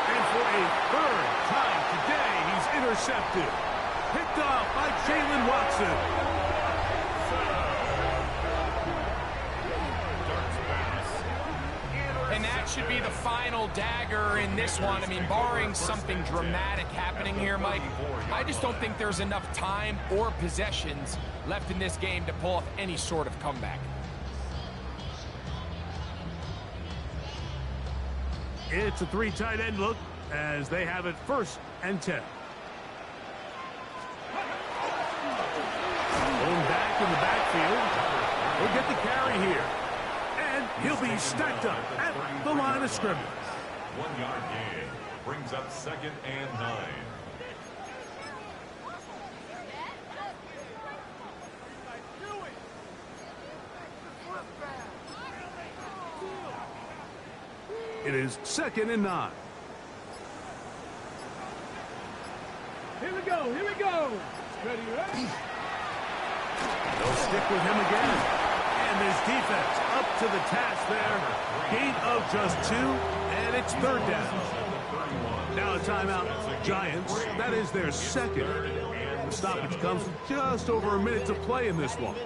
And for a third time today, he's intercepted. Picked off by Jalen Watson. And that should be the final dagger in this one. I mean, barring something dramatic happening here, Mike, I just don't think there's enough time or possessions left in this game to pull off any sort of comeback. It's a 3 tight end look as they have it 1st and 10. Going back in the backfield. He'll get the carry here. And he'll be stacked up at the line of scrimmage. 1-yard gain brings up 2nd and 9. It is 2nd and 9. Here we go. Here we go. Ready, ready. They'll stick with him again. And this defense up to the task there. Gain of just 2, and it's 3rd down. Now a timeout. Giants. That is their 2nd. The stoppage comes with just over a minute to play in this one.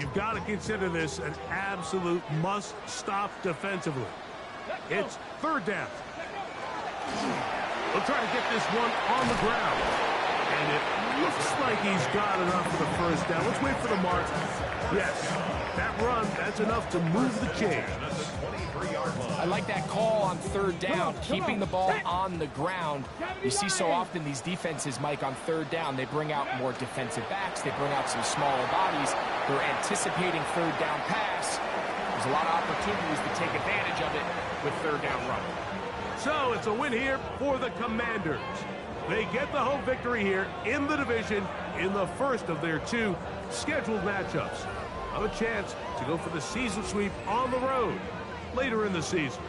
You've got to consider this an absolute must-stop defensively. It's 3rd down. We'll try to get this one on the ground. And it looks like he's got enough for the first down. Let's wait for the mark. Yes, that run, that's enough to move the chains. I like that call on third down, keeping the ball on the ground. You see so often these defenses, Mike, on third down, they bring out more defensive backs. They bring out some smaller bodies. They're anticipating third down pass. There's a lot of opportunities to take advantage of it with third down run. So it's a win here for the Commanders. They get the home victory here in the division in the first of their 2 scheduled matchups. Have a chance to go for the season sweep on the road later in the season.